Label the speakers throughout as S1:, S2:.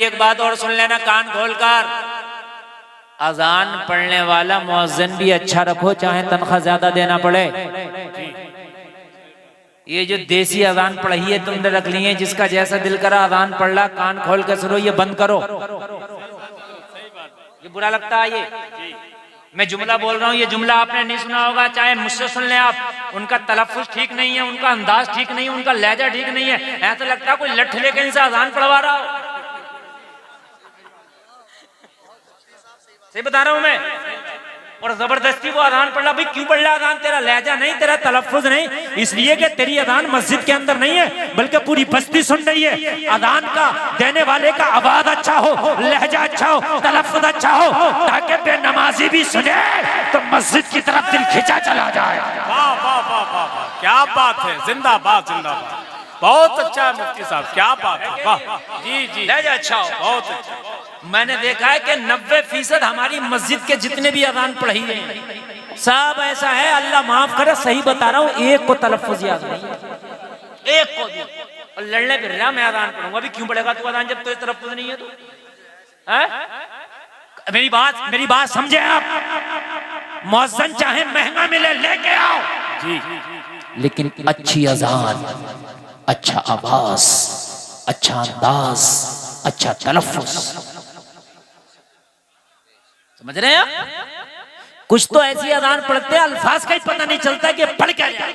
S1: एक बात और सुन लेना कान खोलकर, अजान पढ़ने वाला मुअज्जिन भी अच्छा रखो, चाहे तनख्वाह ज्यादा देना पड़े। ये जो देसी अजान पढ़ी है तुमने रख ली है, जिसका जैसा दिल करा अजान पढ़ ला, कान खोल कर सुनो, ये बंद करो। ये बुरा लगता है। ये मैं जुमला बोल रहा हूँ, ये जुमला आपने नहीं सुना होगा, चाहे मुझसे सुन लें आप। उनका तलफ्फुज ठीक नहीं है, उनका अंदाज ठीक नहीं है, उनका लहजा ठीक नहीं है। ऐसा लगता है कोई लठ लेके इनसे अजान पढ़वा रहा हो। सही बता रहा हूं मैं। और जबरदस्ती वो अजान पढ़ रहा। भाई क्यों पढ़ रहा अजान? तेरा लहजा नहीं, तेरा तलफ्फुज नहीं, इसलिए कि तेरी अजान मस्जिद के अंदर नहीं है, बल्कि पूरी बस्ती सुन रही है। अजान का देने वाले का आवाज अच्छा हो, लहजा अच्छा हो, तलफ्फुज अच्छा हो, ताकि बेनमाजी भी सुने तो मस्जिद की तरफ दिल खिंचा चला जाए।
S2: वाह वाह वाह वाह वाह, क्या बात है, जिंदाबाद जिंदाबाद। बहुत अच्छा है मुफ्ती साहब, क्या बात है, वाह। जी जी,
S1: लहजा अच्छा हो,
S2: बहुत अच्छा।
S1: मैंने देखा है कि 90% हमारी मस्जिद के जितने भी अजान पढ़ी है सब ऐसा है, अल्लाह माफ करे, सही बता रहा हूँ, एक को तलफ्फुज याद नहीं है, एक को भी। और लड़ने फिर रहा मैं अजान पढ़ूंगा। अभी क्यों पढ़ेगा तू अजान जब तुझे तलफ्फुज नहीं है? तो मेरी बात समझे आप। मुअज्जिन चाहे महंगा मिले लेके आओ
S2: जी,
S1: लेकिन अच्छी अजान, अच्छा आवाज, अच्छा अंदाज, अच्छा तलफ्फुज। समझ रहे हैं आप? कुछ तो ऐसी अजान पढ़ते हैं अल्फाज का ही पता नहीं चलता कि पढ़ क्या जाए।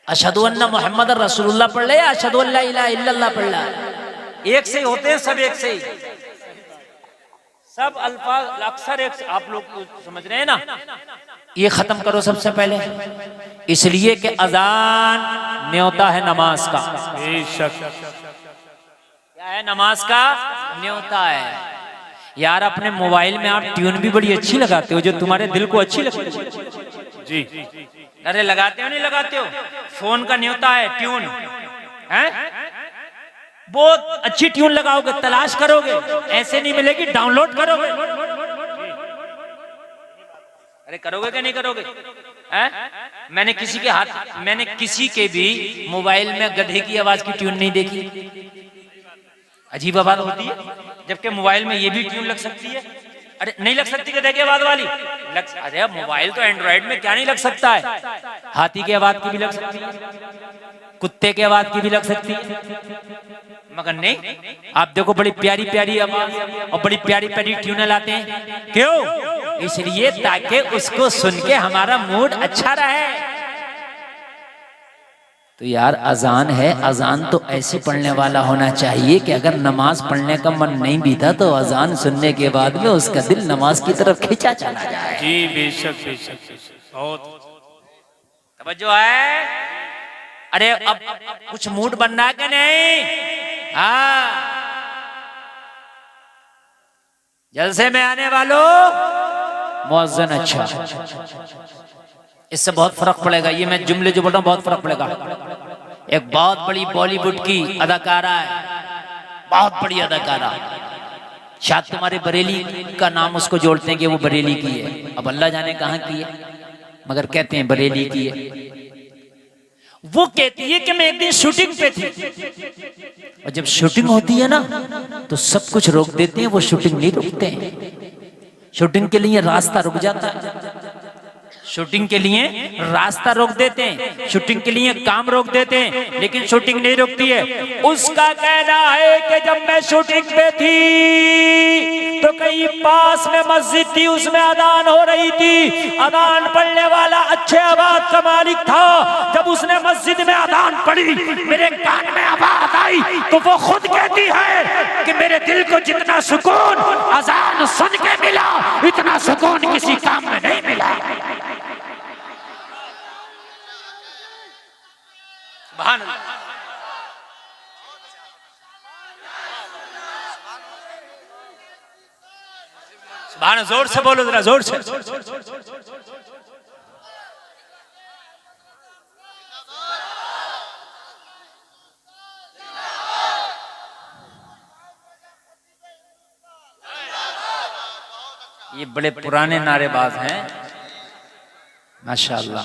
S1: अशहदु अन्ना मुहम्मद रसूलुल्लाह पढ़ ले या अशहदु अल्ला इलाहा इल्लल्लाह पढ़ ले, एक से ही होते हैं सब, एक से ही सब अल्फाज अक्सर एक। आप लोग तो समझ रहे हैं ना। ये खत्म करो सबसे पहले, इसलिए कि अजान न्योता है नमाज का।
S2: बेशक।
S1: क्या है? नमाज का न्योता है। यार अपने मोबाइल में आप ट्यून भी बड़ी अच्छी लगाते हो, जो तुम्हारे दिल को अच्छी लगती है।
S2: जी,
S1: अरे लगाते हो नहीं लगाते हो? फोन का न्योता है ट्यून, हैं? बहुत अच्छी ट्यून लगाओगे, तलाश करोगे, ऐसे नहीं मिलेगी, डाउनलोड करोगे। अरे करोगे क्या नहीं करोगे? मैंने किसी के भी मोबाइल में गधे की आवाज की ट्यून नहीं देखी। अजीब आवाज होती है, जबकि मोबाइल में ये भी ट्यून लग सकती है। अरे नहीं लग सकती गधे की आवाज वाली? अरे मोबाइल तो एंड्रॉइड में क्या नहीं लग सकता है? हाथी की आवाज की भी लग सकती है, कुत्ते की आवाज की भी लग सकती है, मगर नहीं। आप देखो बड़ी प्यारी प्यारी आवाज और बड़ी प्यारी प्यारी ट्यून लाते हैं। क्यों? इसलिए ताकि उसको सुन के हमारा मूड अच्छा रहे। तो यार अजान है, अजान तो ऐसे पढ़ने वाला होना चाहिए कि अगर नमाज पढ़ने का मन नहीं भी था तो अजान सुनने के बाद में उसका दिल नमाज की तरफ खींचा चला जाए।
S2: जी बेशक बेशक बेशक, बहुत
S1: तवज्जो है। अरे अब कुछ मूड बनना है कि नहीं? हाँ, जलसे में आने वालों मुअज्जिन अच्छा, इससे बहुत फर्क पड़ेगा। ये मैं जुमले जो बोल रहा हूँ बहुत फर्क पड़ेगा। एक बहुत बड़ी बॉलीवुड की अदाकारा है, बहुत बड़ी अदाकारा, शायद तुम्हारे बरेली का नाम उसको जोड़ते हैं कि वो बरेली की है, अब अल्लाह जाने कहाँ की है, मगर कहते हैं बरेली की है। वो कहती है कि मैं एक दिन शूटिंग पे थी, और जब शूटिंग होती है ना तो सब कुछ रोक देते हैं, वो शूटिंग नहीं रोकते हैं। शूटिंग के लिए रास्ता रुक जाता है, शूटिंग के लिए रास्ता रोक देते हैं, शूटिंग के लिए काम रोक देते हैं, लेकिन शूटिंग नहीं रुकती है। उसका कहना है कि जब मैं शूटिंग पे थी तो कहीं पास में मस्जिद थी, उसमें अजान हो रही थी। अजान पढ़ने वाला अच्छे आवाज का मालिक था। जब उसने मस्जिद में अजान पढ़ी, मेरे कान में आवाज आई, तो वो खुद कहती है कि मेरे दिल को जितना सुकून अजान सुन के मिला, इतना सुकून किसी काम में नहीं मिला। सुभान अल्लाह। सुभान, जोर से बोलो जरा, जोर से। ये बड़े पुराने नारेबाज हैं माशाअल्लाह।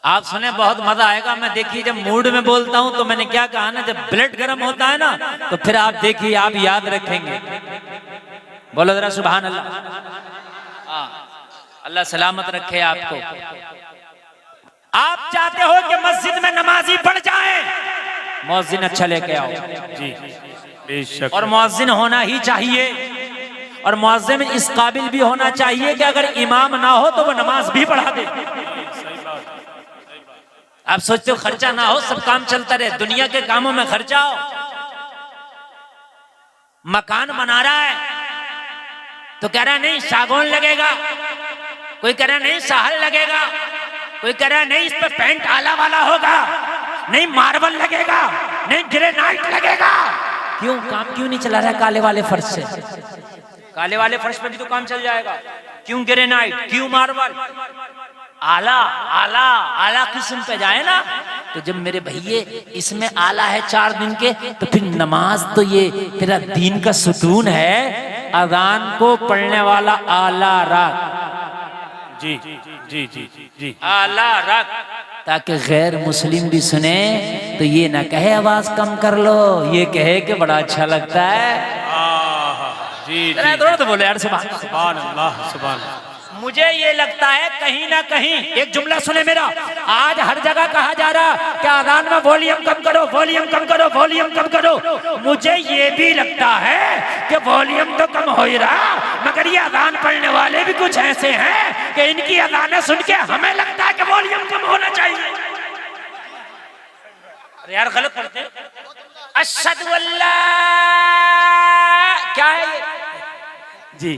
S1: आप सुने बहुत मजा आएगा। मैं देखिए जब मूड में बोलता हूं तो मैंने क्या कहा ना, जब ब्लड गर्म होता है ना तो फिर आप देखिए, आप याद रखेंगे। बोलो जरा सुभान अल्लाह। अल्लाह सलामत रखे आपको। आप चाहते हो कि मस्जिद में नमाजी बढ़ जाए, मुअज्जिन अच्छा लेके आओ
S2: जी बेशक।
S1: और मुअज्जिन होना ही चाहिए। और मुअज्जिन इस काबिल भी होना चाहिए कि अगर इमाम ना हो तो वो नमाज भी पढ़ा दे। आप सोचते हो खर्चा ना हो, सब काम चलता रहे, दुनिया के कामों में खर्चा हो। मकान बना रहा है तो कह रहा नहीं सागौन लगेगा, कोई कह रहा नहीं साहल लगेगा, कोई कह रहा नहीं इस पे पेंट आला वाला होगा, नहीं मार्बल लगेगा, नहीं ग्रेनाइट लगेगा। क्यों काम क्यों नहीं चला रहा है काले वाले फर्श से? काले वाले फर्श पे भी तो काम चल जाएगा। क्यों ग्रेनाइट, क्यों मार्बल? आला आला आला किस्म पे जाए ना। तो जब मेरे भैये इसमें आला है 4 दिन के, तो फिर नमाज तो ये तेरा दीन का सुकून है। अजान को पढ़ने वाला आला रख
S2: जी जी जी जी जी
S1: आला रख, ताकि गैर मुस्लिम भी सुने तो ये ना कहे आवाज कम कर लो, ये कहे कि बड़ा अच्छा लगता है।
S2: जी
S1: तो बोले यार
S2: सुभान अल्लाह सुभान अल्लाह।
S1: मुझे ये लगता है कहीं ना कहीं, एक जुमला सुने मेरा, आज हर जगह कहा जा रहा कि अजान में वॉल्यूम कम करो, वॉल्यूम कम करो, वॉल्यूम कम करो। मुझे ये भी लगता है कि वॉल्यूम तो कम हो ही रहा, मगर ये अजान पढ़ने वाले भी कुछ ऐसे हैं कि इनकी अजानें सुन के हमें लगता है कि वॉल्यूम कम होना चाहिए। अरे यार गलत पढ़ते। अशहदु अल्ला क्या है ये?
S2: जी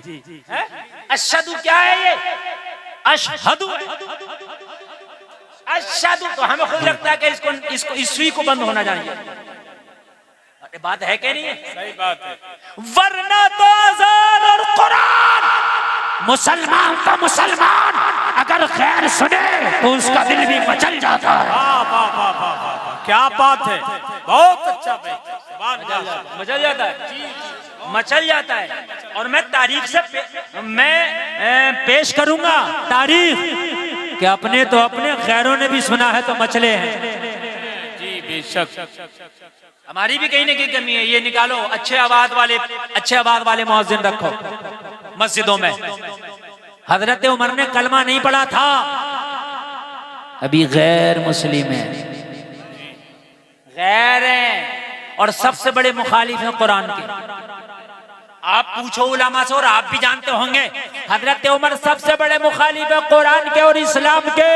S1: अशहदु क्या है ये? अशहदु अशहदु। तो हमें खुद लगता है कि इसको ईस्वी को बंद होना चाहिए। अरे बात है क्या नहीं है?
S2: सही बात है।
S1: वरना तो अज़ान और कुरान, मुसलमान तो मुसलमान अगर खैर सुने तो उसका दिल भी मचल जाता है।
S2: वाह वाह वाह वाह वाह, क्या बात है, बहुत अच्छा भाई,
S1: मचल जाता है, मचल जाता है। और मैं तारीख से पेश करूंगा तारीख कि अपने तो अपने गैरों ने भी सुना है तो मचले हैं।
S2: जी बेशक।
S1: हमारी भी कहीं ना कहीं कमी है, ये निकालो। अच्छे आवाज वाले मुअज्जिन रखो मस्जिदों में। हजरत उमर ने कलमा नहीं पढ़ा था, अभी गैर मुस्लिम है, गैर हैं और सबसे बड़े मुखालिफ हैं कुरान के। आप पूछो उलमा से और आप भी जानते होंगे, हजरत उमर सबसे बड़े मुखालिफ है कुरान के और इस्लाम के।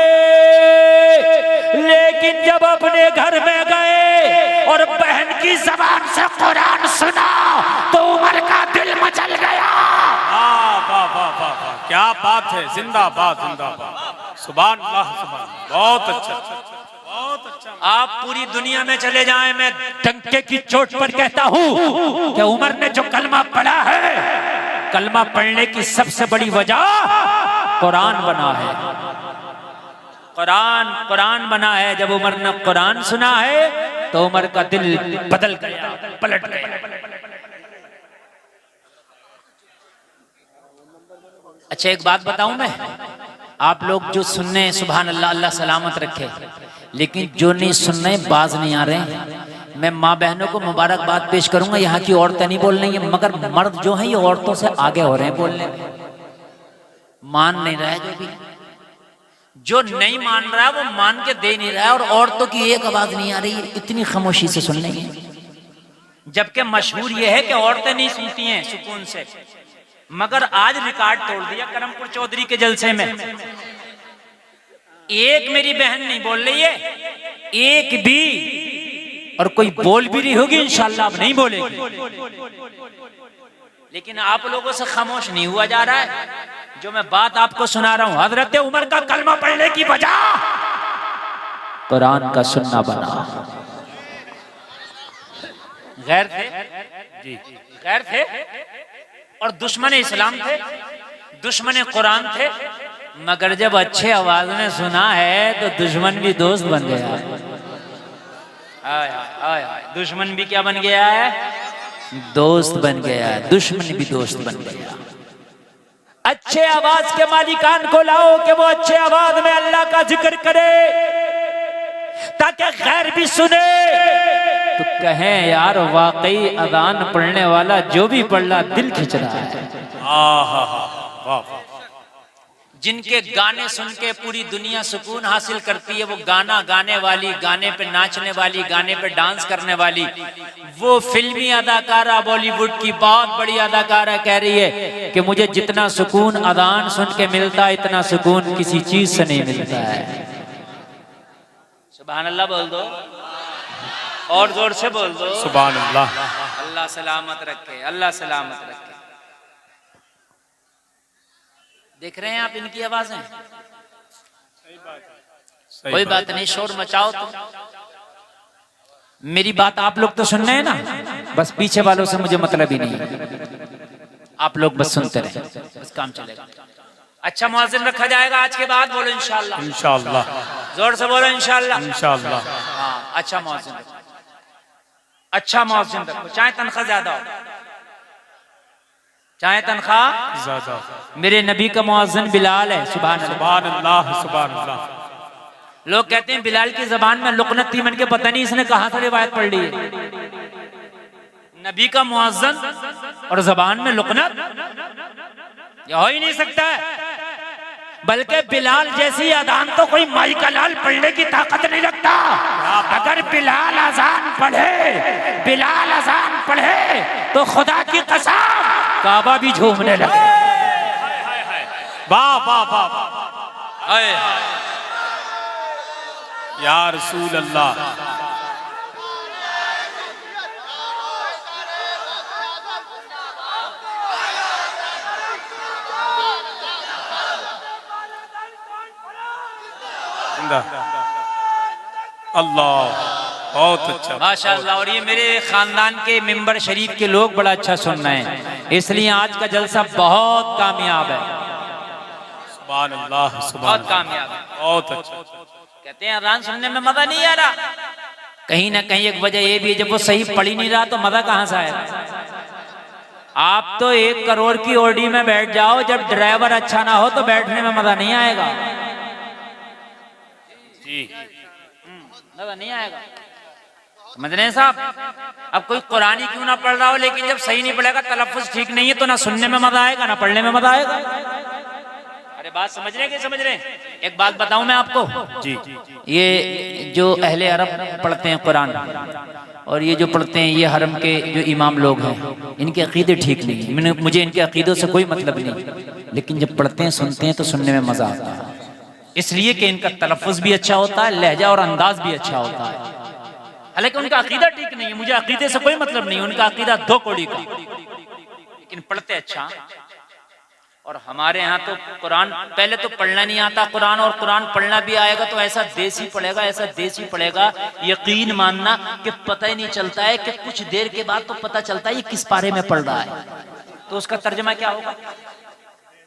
S1: लेकिन जब अपने घर में गए और बहन की जबान से कुरान सुना तो उमर का दिल मचल गया।
S2: वाह वाह वाह वाह, क्या बात है, जिंदाबाद जिंदाबाद, सुभान अल्लाह सुभान, बहुत अच्छा बहुत अच्छा।
S1: आप पूरी दुनिया में चले जाएं, मैं डंके की चोट पर कहता हूं कि उमर ने जो कलमा पढ़ा है, कलमा पढ़ने की सबसे बड़ी वजह कुरान बना है। कुरान बना है। जब उमर ने कुरान सुना है तो उमर का दिल बदल गया, पलट गया। अच्छा एक बात बताऊं मैं, आप लोग जो सुनने सुभान अल्लाह, अल्लाह सलामत रखे, लेकिन जो नहीं सुनने बाज नहीं आ रहे। मैं माँ बहनों को मुबारकबाद पेश करूंगा, यहाँ की औरतें नहीं बोल रही हैं, मगर मर्द जो हैं ये औरतों से आगे हो रहे हैं बोलने में। मान नहीं रहा है, जो नहीं मान रहा है वो मान के दे नहीं रहा है, और औरतों की एक आवाज नहीं आ रही है, इतनी खामोशी से सुन रही है। जबकि मशहूर ये है कि औरतें नहीं सुनती हैं सुकून से, मगर आज रिकॉर्ड तोड़ दिया करमपुर चौधरी के जलसे में। एक मेरी बहन नहीं बोल रही है, एक भी, और कोई बोल भी नहीं होगी इंशाल्लाह, अब नहीं बोलेगी। लेकिन आप लोगों से खामोश नहीं हुआ जा रहा है। जो मैं बात आपको सुना रहा हूं, हजरत उमर का कलमा पढ़ने की वजह कुरान का सुनना बना। गैर थे जी, गैर थे और दुश्मन इस्लाम थे, दुश्मन कुरान थे, मगर जब अच्छे आवाज में सुना है तो दुश्मन भी दोस्त बन गया। आय आय आय, दुश्मन भी क्या बन गया है? दोस्त बन गया है, दुश्मन भी दोस्त बन गया। अच्छे आवाज के मालिकान को लाओ कि वो अच्छे आवाज में अल्लाह का जिक्र करे। ताकि गैर भी सुने तो कहें यार वाकई अजान पढ़ने वाला जो भी पढ़ रहा दिल खिंच रहा है। जिनके गाने सुन के पूरी दुनिया सुकून हासिल करती है, वो गाना गाने वाली, गाने पे नाचने वाली, गाने पे डांस करने वाली, वो फिल्मी अदाकारा बॉलीवुड की बहुत बड़ी अदाकारा कह रही है कि मुझे जितना सुकून अजान सुन के मिलता है इतना सुकून किसी चीज से नहीं मिलता है। सुभान अल्लाह बोल दो और जोर से बोल दो
S2: सुभान अल्लाह।
S1: अल्लाह सलामत रखे, अल्लाह सलामत रखे। देख रहे हैं आप इनकी आवाजें? कोई बात नहीं, शोर मचाओ तुम। मेरी बात आप लोग तो सुन रहे हैं ना, बस पीछे वालों से मुझे मतलब ही नहीं है, आप लोग बस सुनते रहे, बस काम चलेगा। अच्छा मुअज्जिन रखा जाएगा आज के बाद, बोलो इंशाअल्लाह।
S2: इंशाअल्लाह,
S1: जोर से बोलो इंशाअल्लाह।
S2: इंशाअल्लाह।
S1: हाँ, अच्छा मुअज्जिन रखो, अच्छा मुअज्जिन रखो, चाहे तनख्वाह ज्यादा हो, चाहे तनख्वाह
S2: ज्यादा।
S1: मेरे नबी का मुअज्जिन बिलाल है। सुभान
S2: अल्लाह, सुभान अल्लाह।
S1: लोग कहते हैं बिलाल की जबान में लुकनत थी, मन के पता नहीं इसने कहां से रिवायत पढ़ ली है। नबी का मुअज्जिन और जबान में लुकनत, यह हो ही नहीं सकता है। बल्कि बिलाल जैसी अजान तो कोई माई का लाल पढ़ने की ताकत नहीं रखता। अगर बिलाल अजान पढ़े, बिलाल अजान पढ़े तो खुदा की कसम काबा भी झूमने लगे।
S2: वाह वाह वाह, या रसूल अल्लाह। अल्लाह, बहुत अच्छा,
S1: माशाअल्लाह। और ये मेरे खानदान के मिंबर शरीफ के लोग बड़ा अच्छा सुन रहे हैं, इसलिए आज का जलसा बहुत कामयाब है।
S2: सुभान अल्लाह,
S1: बहुत कामयाब है,
S2: बहुत अच्छा।
S1: कहते हैं अज़ान सुनने में मजा नहीं आ रहा, कहीं ना कहीं एक वजह ये भी है, जब वो सही पढ़ ही नहीं रहा तो मजा कहां से आएगा। आप तो 1 करोड़ की ओडी में बैठ जाओ, जब ड्राइवर अच्छा ना हो तो बैठने में मजा नहीं आएगा
S2: जी,
S1: मजा नहीं आएगा। समझ रहे हैं साहब? अब कोई कुरानी क्यों ना पढ़ रहा हो, लेकिन जब सही नहीं पढ़ेगा, तलफ्फुज़ ठीक नहीं है, तो ना सुनने में मजा आएगा ना पढ़ने में मजा आएगा। अरे बात समझ रहे हैं कि समझ रहे हैं? एक बात बताऊं मैं आपको
S2: जी।
S1: ये जो अहले अरब पढ़ते हैं कुरान और ये जो पढ़ते हैं ये हरम के जो इमाम लोग हैं, इनके अकीदे ठीक नहीं है। मुझे इनके अकीदों से कोई मतलब नहीं, लेकिन जब पढ़ते हैं सुनते हैं तो सुनने में मजा आता है, इसलिए कि इनका तलफ्फुज़ भी अच्छा होता है, लहजा और अंदाज भी अच्छा होता है। हालांकि उनका अकीदा ठीक नहीं है, मुझे अकीदे से कोई मतलब नहीं, उनका अकीदा 2 कौड़ी का, लेकिन पढ़ते अच्छा। और हमारे यहाँ तो कुरान पहले तो पढ़ना नहीं आता कुरान, और कुरान पढ़ना भी आएगा तो ऐसा देसी पढ़ेगा, ऐसा देसी पढ़ेगा, यकीन मानना कि पता ही नहीं चलता है, कि कुछ देर के बाद तो पता चलता है ये किस पारे में पढ़ रहा है। तो उसका तर्जमा क्या होगा?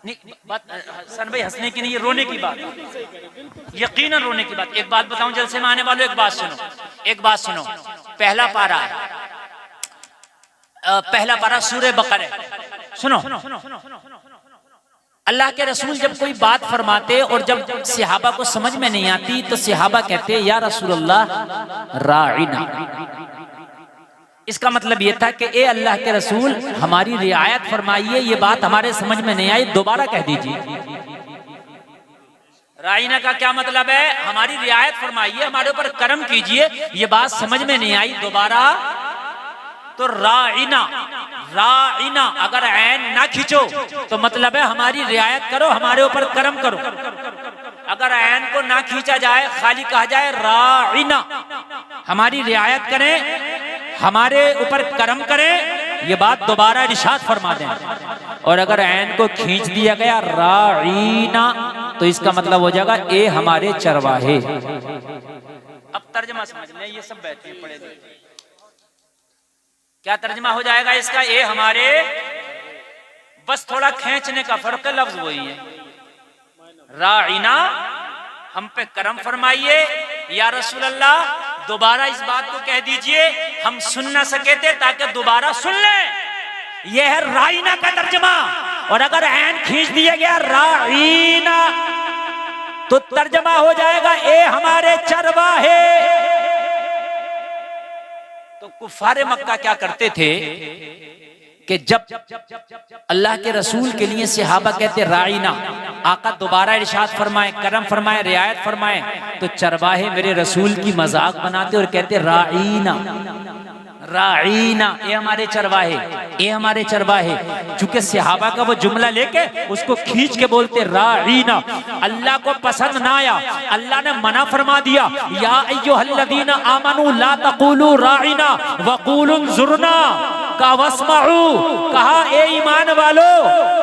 S1: नहीं बात सन भाई हंसने की नहीं, ये रोने की बात, यकीनन रोने की बात। एक बात बताऊं जलसे में आने वालों, एक बात सुनो, एक बात सुनो। पहला पारा है, पहला पारा सूरह बकरा, सुनो। अल्लाह के रसूल जब कोई बात फरमाते और जब सहाबा को समझ में नहीं आती तो सहाबा कहते या रसूलल्लाह राइना। इसका मतलब ये था कि ए अल्लाह के रसूल हमारी रियायत फरमाइए, ये बात हमारे समझ में नहीं आई, दोबारा कह दीजिए। राइना का क्या मतलब है? हमारी रियायत फरमाइए, हमारे ऊपर करम कीजिए, ये बात समझ में नहीं आई, दोबारा। तो राइना, राइना अगर ऐन ना खींचो तो मतलब है हमारी रियायत करो, हमारे ऊपर करम करो। अगर ऐन को ना खींचा जाए, खाली कहा जाए राइना, हमारी रियायत करें, हमारे ऊपर करम करें, ये बात दोबारा इरशाद फरमा दें। और अगर ऐन को खींच दिया गया राइना तो इसका मतलब हो जाएगा ए हमारे चरवाहे। अब तर्जमा समझ लें, ये सब बैठे पड़े, क्या तर्जमा हो जाएगा इसका? ए हमारे, बस थोड़ा खींचने का फर्क है, लफ्ज वही है। राइना हम पे करम फरमाइए, या रसूल अल्लाह दोबारा इस बात को कह दीजिए, हम सुन ना सके थे ताकि दोबारा सुन ले। यह है राइना का तर्जमा। और अगर ऐन खींच दिया गया राइना तो तर्जमा हो जाएगा ए हमारे चरवाहे। तो कुफारे मक्का क्या करते थे कि जब अल्लाह के रसूल के लिए सहाबा कहते राईना, आका दोबारा इरशाद फरमाए, करम फरमाए, रियायत फरमाए, तो चरवाहे मेरे रसूल की मजाक बनाते और कहते राईना राईना, ये हमारे चरवाहे, ये हमारे चरवाहे। चूंकि सहाबा का वो जुमला लेके उसको खींच के बोलते राईना, अल्लाह को पसंद ना आया, अल्लाह ने मना फरमा दिया, या अय्युहल्लज़ीना आमनू ला तक़ूलू राईना वक़ूलू ज़ुरना का वस्मऊ, कहा ए ईमान वालो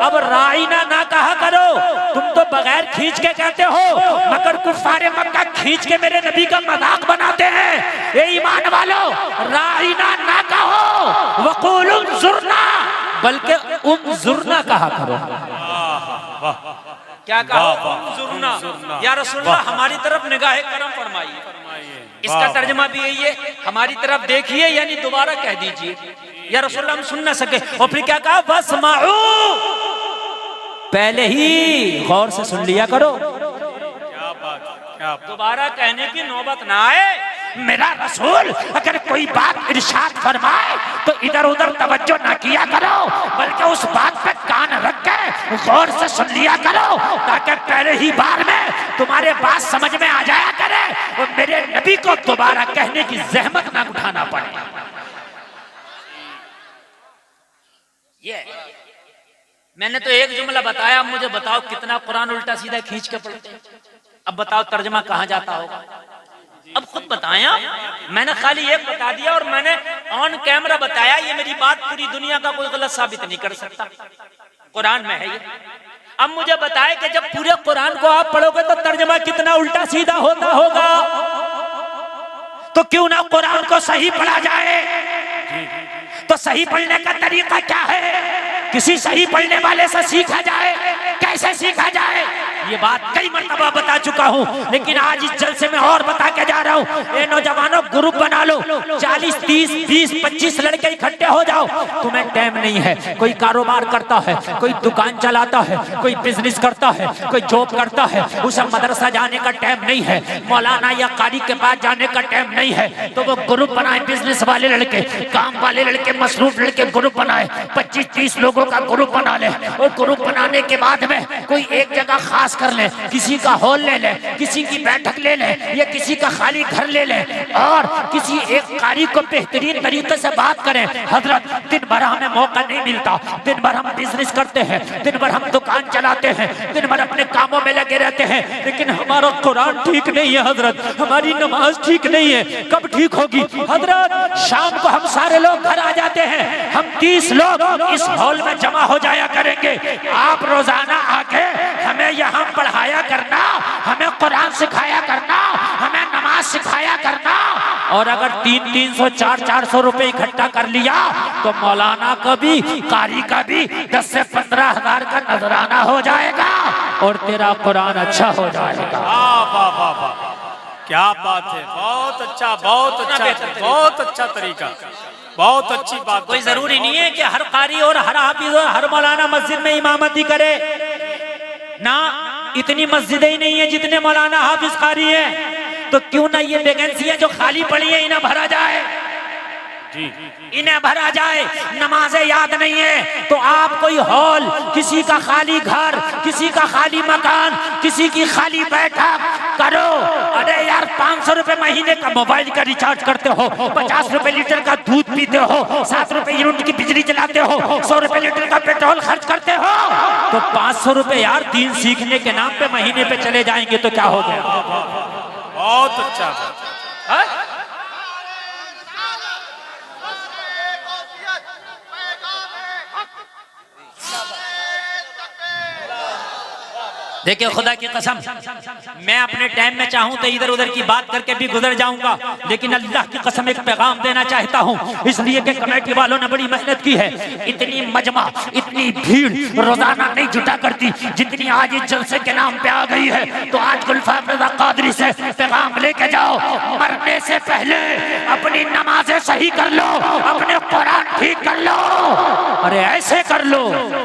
S1: अब राईना ना कहा करो, तुम तो बगैर खींच के कहते हो, मगर कुफारे मक्का खींच के मेरे नबी का मजाक बनाते हैं। ए ईमान वालो राईना ना कहो, वक़ूलू ज़ुरना, बल्कि उन्ज़ुरना कहा करो। क्या कहा? उन्ज़ुरना। या रसूलल्लाह हमारी तरफ निगाहे करम फरमाइए। इसका तर्जुमा भी यही है, हमारी तरफ देखिए, यानी दोबारा कह दीजिए या रसूलल्लाह हम सुन ना सके। और फिर क्या कहा? वस्माऊ, पहले ही गौर से सुन लिया करो,
S2: क्या बात,
S1: दोबारा कहने की नौबत ना आए। मेरा रसूल अगर कोई बात इरशाद फरमाए तो इधर उधर तवज्जो ना किया करो, बल्कि उस बात पे कान रख के गौर से सुन लिया करो, ताकि पहले ही बार में तुम्हारे बात समझ में आ जाया करे और मेरे नबी को दोबारा कहने की जहमत ना उठाना पड़े। ये मैंने तो एक जुमला बताया, अब मुझे बताओ कितना कुरान उल्टा सीधा खींच के पढ़ते हैं। अब बताओ तर्जमा कहां जाता होगा? अब खुद बताया, मैंने खाली एक बता दिया और मैंने ऑन कैमरा बताया। ये मेरी बात पूरी दुनिया का कोई गलत साबित नहीं कर सकता, कुरान में है ये। अब मुझे बताए कि जब पूरे कुरान को आप पढ़ोगे तो तर्जमा कितना उल्टा सीधा होता होगा, तो क्यों ना कुरान को सही पढ़ा जाए। तो सही पढ़ने का तरीका क्या है? किसी सही पढ़ने वाले से सीखा जाए। कैसे सीखा जाए ये बात कई मर्तबा बता चुका हूँ, लेकिन आज इस जलसे में और बता के जा रहा हूँ। ये नौजवानों ग्रुप बना लो, 40, 30, 20, 25 लड़के इकट्ठे हो जाओ। तुम्हें टाइम नहीं है, कोई कारोबार करता है, कोई दुकान चलाता है, कोई बिजनेस करता है, कोई जॉब करता है, उसे मदरसा जाने का टाइम नहीं है, मौलाना या कारी के पास जाने का टाइम नहीं है, तो वो ग्रुप बनाए, बिजनेस वाले लड़के, काम वाले लड़के, मसरूफ लड़के ग्रुप बनाए, 25-30 लोगों का ग्रुप बना ले। और ग्रुप बनाने के बाद में कोई एक जगह खास कर ले, किसी का हॉल ले ले, किसी की बैठक ले ले, या किसी का खाली घर ले ले, और किसी एक कारी को बेहतरीन तरीके से बात करें। हजरत दिन भर हमें मौका नहीं मिलता, दिन भर हम बिजनेस करते हैं, दिन भर हम दुकान चलाते हैं, दिन भर अपने कामों में लगे रहते हैं, लेकिन हमारा कुरान ठीक नहीं है हजरत, हमारी नमाज ठीक नहीं है। कब ठीक होगी हजरत? शाम को हम सारे लोग घर आ जाते हैं, हम 30 लोग इस हॉल में जमा हो जाया करेंगे। आप रोजाना आके हमें यहाँ पढ़ाया करना, हमें कुरान सिखाया करना, हमें नमाज सिखाया करना। और अगर 300, 400 रुपए इकट्ठा कर लिया तो मौलाना का भी, कारी का भी 10 से 15 हजार का नजराना हो जाएगा और तेरा कुरान अच्छा हो जाएगा।
S2: वाह वाह वाह वाह, क्या बात है, बहुत अच्छा, बहुत अच्छा, बहुत अच्छा तरीका, बहुत अच्छी बात।
S1: कोई जरूरी नहीं है कि हर कारी और हर हाफिज और हर मौलाना मस्जिद में इमामती करे ना, इतनी मस्जिदें ही नहीं है जितने मौलाना हाफिज कारी है। तो क्यों ना ये वैकेंसियां जो खाली पड़ी है इन्हें भरा जाए, इन्हें भरा जाए। नमाजें याद नहीं है तो आप कोई हॉल, किसी का खाली घर, किसी का खाली मकान, किसी की खाली बैठक करो। अरे यार 500 रुपए महीने का मोबाइल का रिचार्ज करते हो, 50 रुपए लीटर का दूध पीते हो, 7 रुपए यूनिट की बिजली चलाते हो, 100 रुपए लीटर का पेट्रोल खर्च करते हो, तो 500 रुपए यार दीन सीखने के नाम पे महीने पे चले जाएंगे तो क्या हो गया?
S2: बहुत अच्छा।
S1: देखिए खुदा की कसम, मैं अपने टाइम में चाहूं तो इधर उधर की बात करके भी गुजर जाऊंगा, लेकिन अल्लाह की कसम एक पैगाम देना चाहता हूं, इसलिए कि कमेटी वालों ने बड़ी मेहनत की है। इतनी मजमा, इतनी भीड़ रोजाना नहीं जुटा करती जितनी आज इस जलसे के नाम पे आ गई है। तो आज गुलफाम रज़ा क़ादरी से पैगाम लेके जाओ, मरने से पहले अपनी नमाजें सही कर लो, अपने कुरान ठीक कर लो। अरे ऐसे कर लो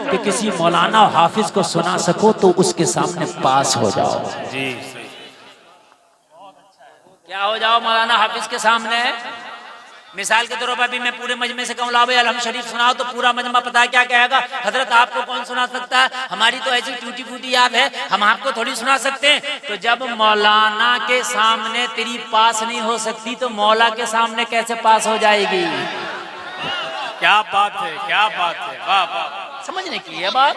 S1: कि किसी मौलाना हाफिज को सुना सको तो उसके सामने पास हो जाओ।
S2: जी सही।
S1: क्या हो जाओ मौलाना हाफिज के सामने? मिसाल के तौर पर भी मैं पूरे मजमे से कहूँ ला भाई अलहम शरीफ सुनाओ तो पूरा मजमा पता है क्या कहेगा? हजरत आपको कौन सुना सकता है? हमारी तो ऐसी टूटी फूटी याद है, हम आपको थोड़ी सुना सकते हैं। तो जब मौलाना के सामने तेरी पास नहीं हो सकती तो मौला के सामने कैसे पास हो जाएगी?
S2: क्या बात है, क्या बात है, वाह वाह।
S1: समझने की है बात।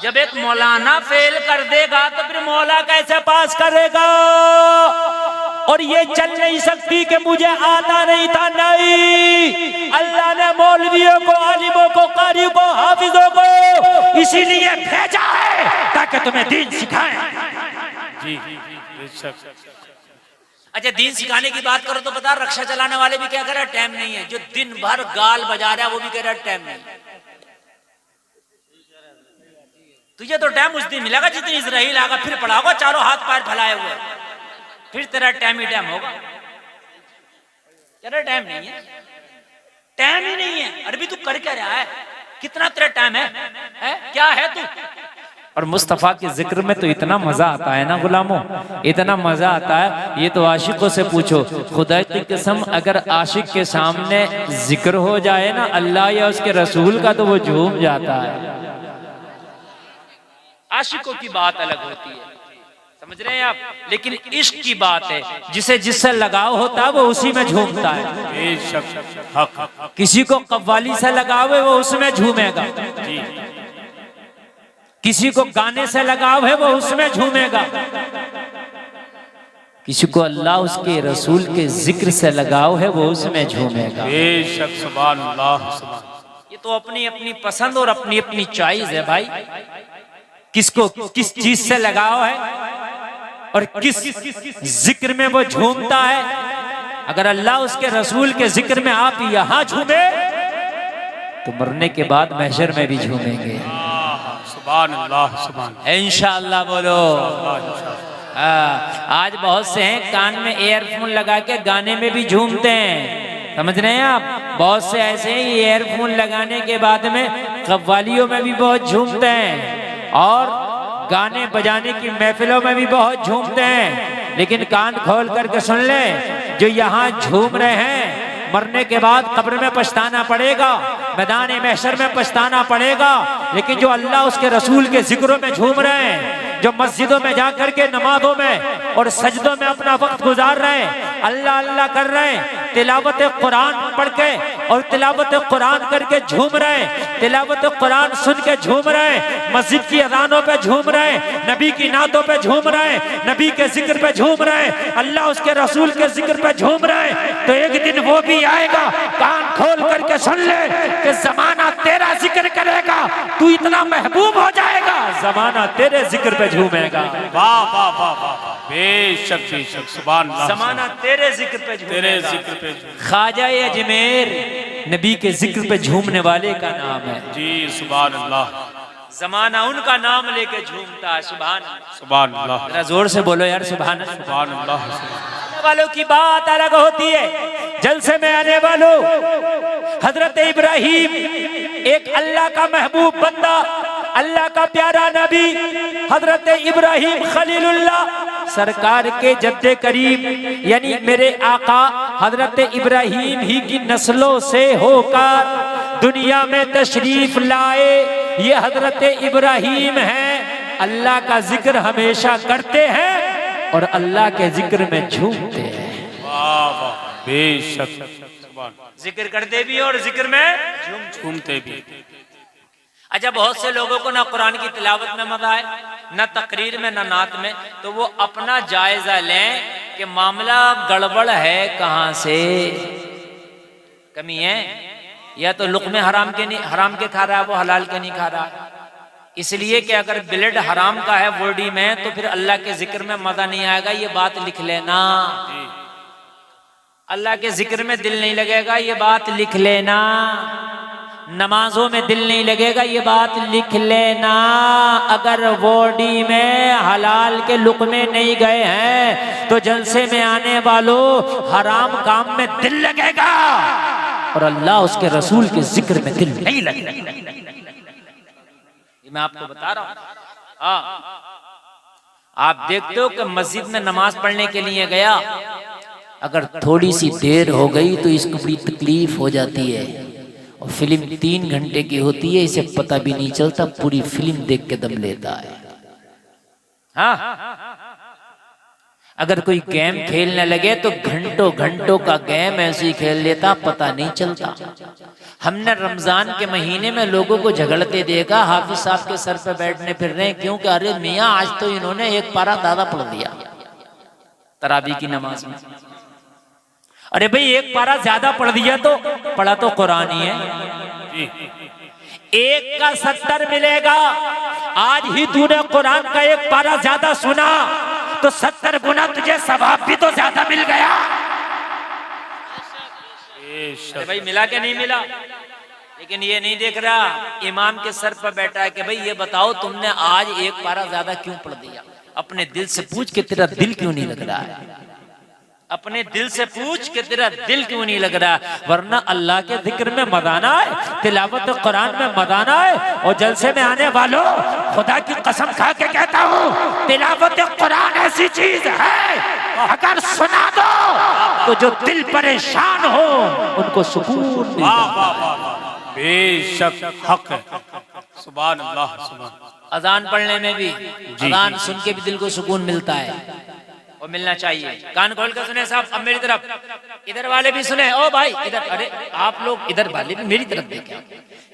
S1: जब एक मौलाना फेल कर देगा तो फिर मौला कैसे पास करेगा? और ये चल नहीं सकती कि मुझे आता नहीं था, नहीं। अल्लाह ने मौलवियों को, आलिमों को, कारियों को, हाफिजों को इसीलिए भेजा है ताकि तुम्हें दीन सिखाएं।
S2: जी बेशक।
S1: अच्छा, दीन सिखाने की बात करो तो बता, रक्षा चलाने वाले भी क्या कह रहा है? टाइम नहीं है। जो दिन भर गाल बजा रहा है वो भी कह रहा है टाइम नहीं। तुझे तो टाइम उस दिन मिलेगा जिस दिन इजराइल आगा, फिर पड़ा होगा चारों हाथ पैर फैलाए हुए, फिर तेरा टाइम ही टाइम होगा। तेरा टाइम नहीं है, टाइम ही नहीं है। अरे भी तू कर क्या रहा है? कितना तेरा टाइम है? क्या है तू? और मुस्तफ़ा के जिक्र में तो इतना मजा आता है ना गुलामों, इतना मजा आता है। ये तो आशिकों से पूछो। खुदा की कसम, अगर आशिक के सामने जिक्र हो जाए ना अल्लाह या उसके रसूल का तो वो झूम जाता है। आशिकों की बात अलग होती है, समझ रहे हैं आप? लेकिन इश्क की बात है, जिसे जिससे लगाव होता है वो उसी में झूमता है। किसी को कव्वाली से लगाव है वो उसमें झूमेगा, किसी को गाने से लगाव है वो उसमें झूमेगा, किसी को अल्लाह उसके रसूल के जिक्र से लगाव है वो उसमें झूमेगा।
S2: बेशक, सुभान अल्लाह, सुभान।
S1: ये तो अपनी अपनी पसंद और अपनी अपनी चॉइस है भाई। किसको किस चीज से लगाव है और किस जिक्र में वो झूमता है। अगर अल्लाह उसके रसूल के जिक्र में आप यहाँ झूमे तो मरने के बाद महशर में भी झूमेंगे।
S2: सुभान अल्लाह, सुभान।
S1: इंशाअल्लाह बोलो। आज बहुत से हैं कान में एयरफोन लगा के गाने में भी झूमते हैं, समझ रहे हैं आप? बहुत से ऐसे हैं एयरफोन लगाने के बाद में कव्वालियों में भी बहुत झूमते हैं और गाने बजाने की महफिलों में भी बहुत झूमते हैं। लेकिन कान खोल करके सुन ले, जो यहाँ झूम रहे हैं मरने के बाद कब्र में पछताना पड़ेगा, मैदान महशर में पछताना पड़ेगा। लेकिन जो अल्लाह उसके रसूल के जिक्रों में झूम रहे हैं, जो मस्जिदों में जाकर के नमाजों में और सजदों में अपना वक्त गुजार रहे हैं, अल्लाह अल्लाह कर रहे हैं, तिलावत कुरान पढ़ के और तिलावत कुरान करके झूम रहे हैं, तिलावत कुरान सुन के झूम रहे हैं, मस्जिद की अजानों पे झूम रहे हैं, नबी की नातों पे झूम रहे हैं, नबी के जिक्र पे झूम रहे हैं, अल्लाह उसके रसूल के जिक्र पे झूम रहे हैं, तो एक दिन वो भी आएगा, कान खोल करके सुन ले कि जमाना तेरा जिक्र करेगा, तू इतना महबूब हो जाएगा, जमाना तेरे जिक्र पे झूमेगा।
S2: वाह वाह वाह वाह, बेशक बेशक, सुभान अल्लाह।
S1: जमाना तेरे जिक्र पे झूमेगा,
S2: तेरे जिक्र पे।
S1: ख्वाजा अजमेर नबी के जिक्र पे झूमने वाले का नाम है
S2: जी, सुभान अल्लाह।
S1: जमाना उनका नाम लेके झूमता है। सुभान
S2: सुभान अल्लाह।
S1: जरा जोर से बोलो यार, सुभान अल्लाह।
S2: सुभान अल्लाह।
S1: वालों की बात अलग होती है। जलसे में आने वालों, हजरत इब्राहिम एक अल्लाह का महबूब बंदा, अल्लाह का प्यारा नबी, हजरत इब्राहिम खलीलुल्लाह सरकार के जद्दे करीम यानी मेरे आका हजरत इब्राहिम ही की नस्लों से होकर दुनिया में तशरीफ लाए। ये हजरत इब्राहिम हैं, अल्लाह का जिक्र हमेशा करते हैं और अल्लाह के जिक्र में झूमते हैं।
S2: वाह वाह, बेशक,
S1: जिक्र करते भी और जिक्र में
S2: झूमते भी।
S1: अच्छा, बहुत से लोगों को ना कुरान की तिलावत में मजा है, ना तकरीर में, ना नात में, तो वो अपना जायजा लें कि मामला गड़बड़ है, कहां से कमी है, या तो लुक़्मे हराम के खा रहा है, वो हलाल के नहीं खा रहा। इसलिए कि अगर ब्लड हराम का है बॉडी में तो फिर अल्लाह के जिक्र में मजा नहीं आएगा, ये बात लिख लेना। अल्लाह के जिक्र में दिल नहीं लगेगा, ये बात लिख लेना। नमाजों में दिल नहीं लगेगा, ये बात लिख लेना। अगर बॉडी में हलाल के लुक़्मे नहीं गए हैं तो जलसे में आने वालों हराम काम में दिल लगेगा। और अल्लाह उसके रसूल के जिक्र में दिल नहीं लगे। ये मैं आपको बता रहा हूं। हाँ, आप देखते हो कि मस्जिद में नमाज पढ़ने के लिए गया, अगर थोड़ी सी देर हो गई तो इसको बड़ी तकलीफ हो जाती है। और फिल्म 3 घंटे की होती है, इसे पता भी नहीं चलता, पूरी फिल्म देख के दम लेता है। हाँ, अगर कोई गेम खेलने लगे तो घंटों घंटों का गेम ऐसे ही खेल लेता, पता नहीं चलता। हमने रमजान के महीने में लोगों को झगड़ते देखा, हाफिज साहब के सर पे बैठने फिर रहे, क्योंकि अरे मियाँ आज तो इन्होंने एक पारा ज्यादा पढ़ दिया तरावी की नमाज में। अरे भाई एक पारा ज्यादा पढ़ दिया तो पढ़ा तो कुरान ही है। एक का 70 मिलेगा। आज ही तूने कुरान का एक पारा ज्यादा सुना तो 70 गुना तुझे सवाब भी तो ज्यादा मिल गया। अरे भाई मिला के नहीं मिला? लेकिन ये नहीं देख रहा, इमाम के सर पर बैठा है कि भाई ये बताओ तुमने आज एक पारा ज्यादा क्यों पढ़ दिया। अपने दिल से पूछ के तेरा दिल क्यों नहीं लग रहा है? अपने दिल से पूछ के तेरा दिल क्यों नहीं लग रहा? वरना अल्लाह के जिक्र में मदाना है, तिलावत कुरान में मदाना है। और जलसे में आने वालों, खुदा की कसम खा के कहता हूँ, तिलावत कुरान ऐसी चीज है, अगर सुना दो तो जो दिल परेशान हो उनको सुकून मिलता है।
S2: बेशक हक है। सुभान अल्लाह, सुभान।
S1: अजान पढ़ने में भी, अजान सुन के भी दिल को सुकून मिलता है और मिलना चाहिए। कान खोल कर सुने साहब, अब मेरी तरफ, इधर वाले भी सुने। ओ भाई इधर, अरे आप लोग इधर वाले भी मेरी तरफ देखें।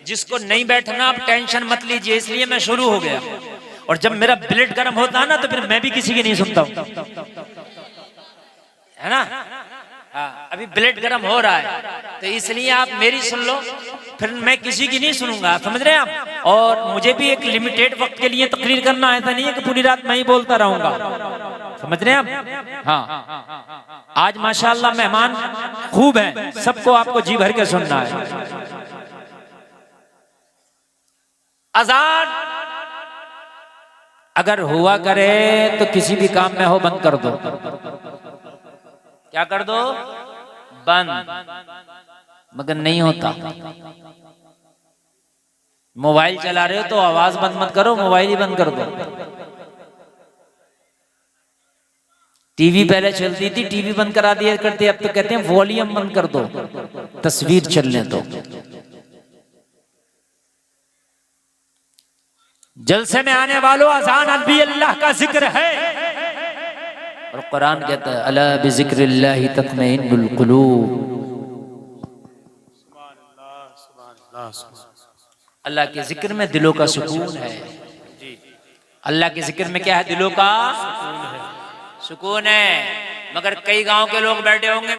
S1: जिसको नहीं बैठना आप टेंशन मत लीजिए, इसलिए मैं शुरू हो गया। और जब मेरा ब्लड गर्म होता है ना तो फिर मैं भी किसी की नहीं सुनता हूँ, है ना। हाँ, अभी ब्लड गर्म हो रहा है तो इसलिए आप मेरी सुन लो, फिर मैं किसी की नहीं सुनूंगा, समझ रहे हैं आप। और मुझे भी एक लिमिटेड वक्त के लिए तकरीर करना, ऐसा नहीं है कि पूरी रात मैं ही बोलता रहूंगा, समझ रहे हैं आप। हाँ, आज माशाअल्लाह मेहमान खूब हैं, सबको आपको जी भर के सुनना है। अजान अगर हुआ करे तो किसी भी काम में हो बंद कर दो। क्या कर दो? बंद। मगर नहीं होता। मोबाइल चला रहे हो तो आवाज बंद मत करो, मोबाइल ही बंद कर दो। टीवी पहले चलती थी, टीवी बंद करा दिया करते, अब तो कहते हैं वॉल्यूम बंद कर दो, तस्वीर चलने दो। जलसे में आने वालों, अज़ान भी अल्लाह का जिक्र है और कुरान कहता है अला बिज़िक्रिल्लाहि तत्मइन्नुल कुलूब। अल्लाह के जिक्र में दिलों का सुकून है। अल्लाह के जिक्र में क्या है? दिलों का सुकून है। मगर कई गांव के लोग बैठे होंगे,